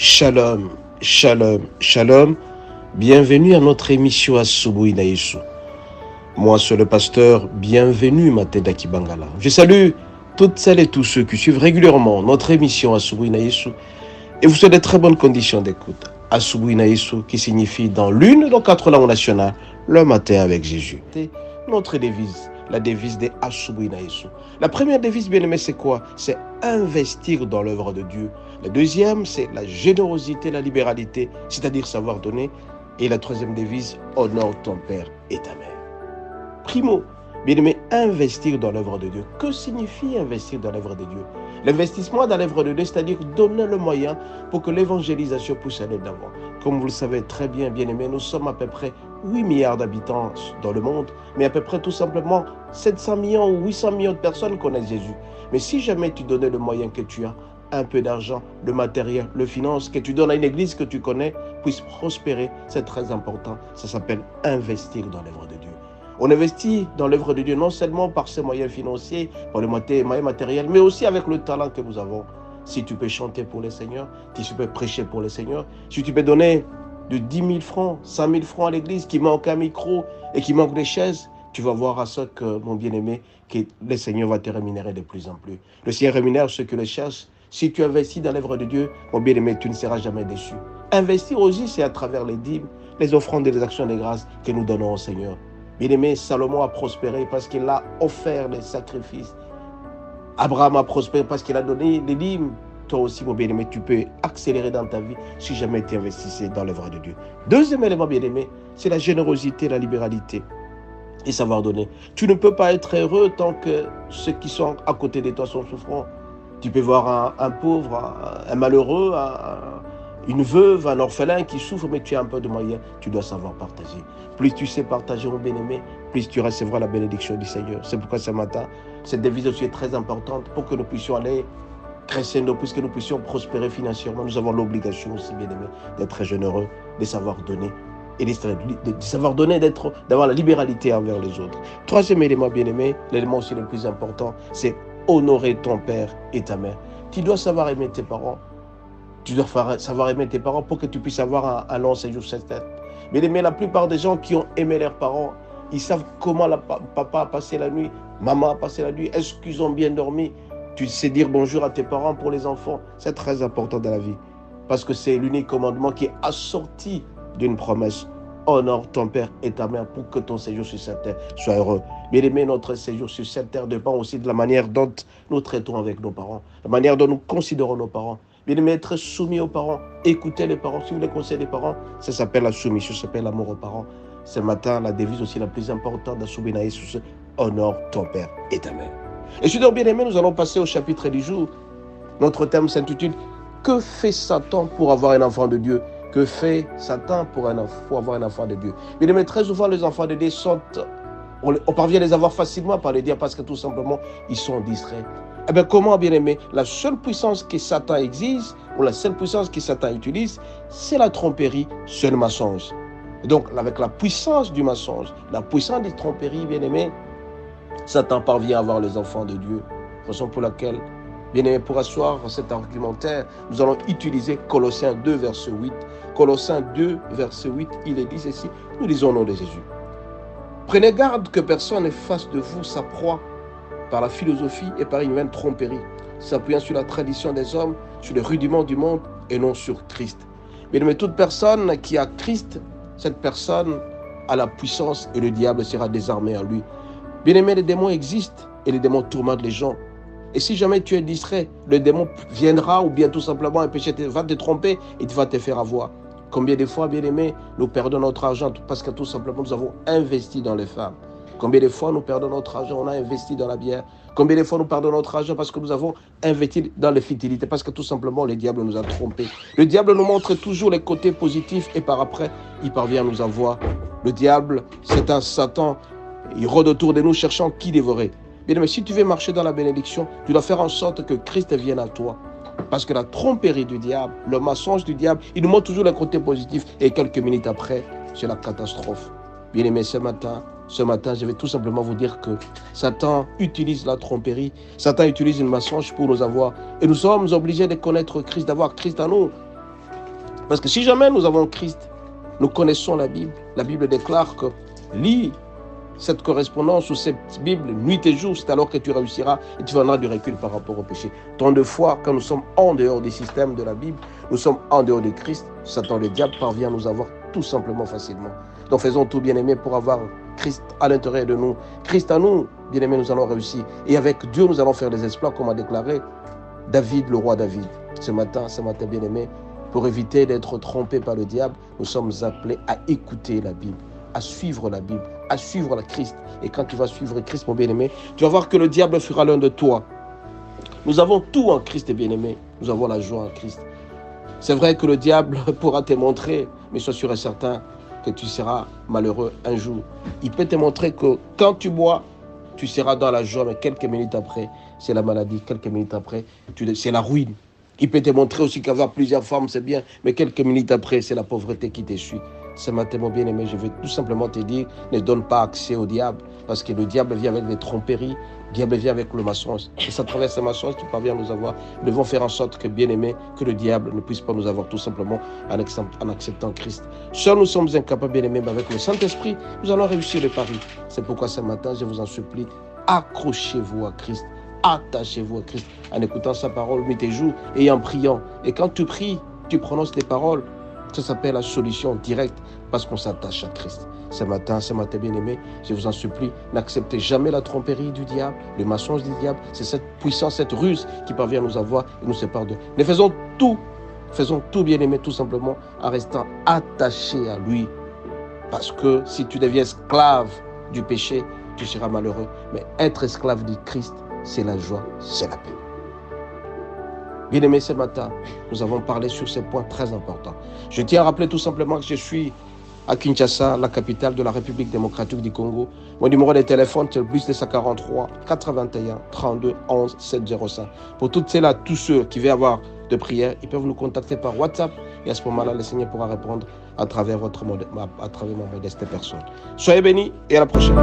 Shalom, shalom, shalom. Bienvenue à notre émission Asubuhi na Yesu. Moi, c'est le pasteur. Bienvenue, Mateda Kibangala. Je salue toutes celles et tous ceux qui suivent régulièrement notre émission Asubuhi na Yesu et vous souhaite de très bonnes conditions d'écoute. Asubuhi na Yesu, qui signifie dans l'une des 4 langues nationales, le matin avec Jésus. C'est notre devise, la devise des Asubuhi na Yesu. La première devise, bien aimé, c'est quoi? C'est investir dans l'œuvre de Dieu. La deuxième, c'est la générosité, la libéralité, c'est-à-dire savoir donner. Et la troisième devise, honore ton père et ta mère. Primo, bien aimé, investir dans l'œuvre de Dieu. Que signifie investir dans l'œuvre de Dieu? L'investissement dans l'œuvre de Dieu, c'est-à-dire donner le moyen pour que l'évangélisation puisse aller d'avant. Comme vous le savez très bien, bien aimé, nous sommes à peu près 8 milliards d'habitants dans le monde, mais à peu près tout simplement 700 millions ou 800 millions de personnes connaissent Jésus. Mais si jamais tu donnais le moyen que tu as, un peu d'argent, le matériel, le finance, que tu donnes à une église que tu connais, puisse prospérer, c'est très important. Ça s'appelle investir dans l'œuvre de Dieu. On investit dans l'œuvre de Dieu non seulement par ses moyens financiers, par les moyens matériels, mais aussi avec le talent que nous avons. Si tu peux chanter pour le Seigneur, si tu peux prêcher pour le Seigneur, si tu peux donner de 10 000 francs, 100 000 francs à l'église, qui manque un micro et qui manque des chaises, tu vas voir à ce que, mon bien-aimé, que le Seigneur va te rémunérer de plus en plus. Le Seigneur rémunère ceux qui le cherchent. Si tu investis dans l'œuvre de Dieu, mon bien-aimé, tu ne seras jamais déçu. Investir aussi, c'est à travers les dîmes, les offrandes et les actions de grâce que nous donnons au Seigneur. Bien-aimé, Salomon a prospéré parce qu'il a offert les sacrifices. Abraham a prospéré parce qu'il a donné les dîmes. Toi aussi, mon bien-aimé, tu peux accélérer dans ta vie si jamais tu investissais dans l'œuvre de Dieu. Deuxième élément, bien-aimé, c'est la générosité, la libéralité et savoir donner. Tu ne peux pas être heureux tant que ceux qui sont à côté de toi sont souffrants. Tu peux voir un pauvre, un malheureux, une veuve, un orphelin qui souffre, mais tu as un peu de moyens, tu dois savoir partager. Plus tu sais partager, mon bien-aimé, plus tu recevras la bénédiction du Seigneur. C'est pourquoi ce matin, cette devise aussi est très importante pour que nous puissions aller crescendo, puisque nous puissions prospérer financièrement. Nous avons l'obligation aussi, bien-aimé, d'être généreux, de savoir donner et de savoir donner, d'avoir la libéralité envers les autres. Troisième élément, bien-aimé, l'élément aussi le plus important, c'est honorer ton père et ta mère. Tu dois savoir aimer tes parents. Tu dois savoir aimer tes parents pour que tu puisses avoir un long séjour sur cette terre. Mais la plupart des gens qui ont aimé leurs parents, ils savent comment papa a passé la nuit, maman a passé la nuit, est-ce qu'ils ont bien dormi. Tu sais dire bonjour à tes parents pour les enfants. C'est très important dans la vie. Parce que c'est l'unique commandement qui est assorti d'une promesse. Honore ton père et ta mère pour que ton séjour sur cette terre soit heureux. Bien aimé, notre séjour sur cette terre dépend aussi de la manière dont nous traitons avec nos parents, la manière dont nous considérons nos parents. Bien aimé, être soumis aux parents, écouter les parents, suivre les conseils des parents, ça s'appelle la soumission, ça s'appelle l'amour aux parents. Ce matin, la devise aussi la plus importante d'Asubuhi na Yesu, c'est honore ton père et ta mère. Et je dis bien aimé, nous allons passer au chapitre du jour. Notre thème s'intitule « Que fait Satan pour avoir un enfant de Dieu ?» Que fait Satan pour avoir un enfant de Dieu? Bien aimé, très souvent, les enfants de Dieu on parvient à les avoir facilement par les dire parce que tout simplement, ils sont distraits. Eh bien, comment, bien aimé? La seule puissance que Satan exige, ou la seule puissance que Satan utilise, c'est la tromperie, c'est le mensonge. Et donc, avec la puissance du mensonge, la puissance des tromperies, bien aimé, Satan parvient à avoir les enfants de Dieu. Raison pour laquelle, bien aimé, pour asseoir cet argumentaire, nous allons utiliser Colossiens 2, verset 8. Colossiens 2, verset 8, il est dit ceci, nous lisons au nom de Jésus. Prenez garde que personne ne fasse de vous sa proie par la philosophie et par une vaine tromperie, s'appuyant sur la tradition des hommes, sur les rudiments du monde et non sur Christ. Bien aimé, toute personne qui a Christ, cette personne a la puissance et le diable sera désarmé en lui. Bien aimé, les démons existent et les démons tourmentent les gens. Et si jamais tu es distrait, le démon viendra ou bien tout simplement un péché va te tromper et tu vas te faire avoir. Combien de fois, bien aimé, nous perdons notre argent parce que tout simplement nous avons investi dans les femmes. Combien de fois nous perdons notre argent, on a investi dans la bière. Combien de fois nous perdons notre argent parce que nous avons investi dans les fidélités, parce que tout simplement le diable nous a trompés. Le diable nous montre toujours les côtés positifs et par après, il parvient à nous avoir. Le diable, c'est un Satan, il rôde autour de nous cherchant qui dévorer. Bien aimé, si tu veux marcher dans la bénédiction, tu dois faire en sorte que Christ vienne à toi. Parce que la tromperie du diable, le mensonge du diable, il nous montre toujours le côté positif et quelques minutes après, c'est la catastrophe. Bien aimé, ce matin, je vais tout simplement vous dire que Satan utilise la tromperie, Satan utilise le mensonge pour nous avoir. Et nous sommes obligés de connaître Christ, d'avoir Christ en nous. Parce que si jamais nous avons Christ, nous connaissons la Bible déclare que lis cette correspondance ou cette Bible nuit et jour, c'est alors que tu réussiras et tu vendras du recul par rapport au péché. Tant de fois, quand nous sommes en dehors du système de la Bible, nous sommes en dehors de Christ, Satan le diable parvient à nous avoir tout simplement facilement. Donc faisons tout, bien-aimés, pour avoir Christ à l'intérieur de nous. Christ à nous, bien-aimés, nous allons réussir. Et avec Dieu, nous allons faire des exploits, comme a déclaré David, le roi David. Ce matin, bien-aimés, pour éviter d'être trompés par le diable, nous sommes appelés à écouter la Bible, à suivre la Bible, à suivre le Christ. Et quand tu vas suivre Christ, mon bien-aimé, tu vas voir que le diable fera l'un de toi. Nous avons tout en Christ, bien-aimé. Nous avons la joie en Christ. C'est vrai que le diable pourra te montrer, mais sois sûr et certain que tu seras malheureux un jour. Il peut te montrer que quand tu bois, tu seras dans la joie, mais quelques minutes après, c'est la maladie. Quelques minutes après, c'est la ruine. Il peut te montrer aussi qu'avoir plusieurs femmes, c'est bien, mais quelques minutes après, c'est la pauvreté qui te suit. Ce matin, mon bien-aimé, je veux tout simplement te dire, ne donne pas accès au diable, parce que le diable vient avec des tromperies, le diable vient avec le mensonge. Et ça traverse ce mensonge, tu parviens à nous avoir. Nous devons faire en sorte que, bien-aimé, que le diable ne puisse pas nous avoir tout simplement en acceptant Christ. Seuls nous sommes incapables, bien-aimés, mais avec le Saint-Esprit, nous allons réussir le pari. C'est pourquoi ce matin, je vous en supplie, accrochez-vous à Christ. Attachez-vous à Christ en écoutant sa parole nuit et jour et en priant. Et quand tu pries, tu prononces les paroles. Ça s'appelle la solution directe parce qu'on s'attache à Christ. Ce matin, bien-aimés, je vous en supplie, n'acceptez jamais la tromperie du diable, le mensonge du diable. C'est cette puissance, cette ruse qui parvient à nous avoir et nous sépare de. Mais faisons tout, bien-aimés, tout simplement en restant attachés à lui. Parce que si tu deviens esclave du péché, tu seras malheureux. Mais être esclave du Christ, c'est la joie, c'est la paix. Bien-aimés, ce matin, nous avons parlé sur ces points très importants. Je tiens à rappeler tout simplement que je suis à Kinshasa, la capitale de la République démocratique du Congo. Mon numéro de téléphone, c'est le plus 243 81 32 11 705. Pour toutes celles-là, tous ceux qui veulent avoir de prières, ils peuvent nous contacter par WhatsApp. Et à ce moment-là, le Seigneur pourra répondre à travers ma modeste personne. Soyez bénis et à la prochaine.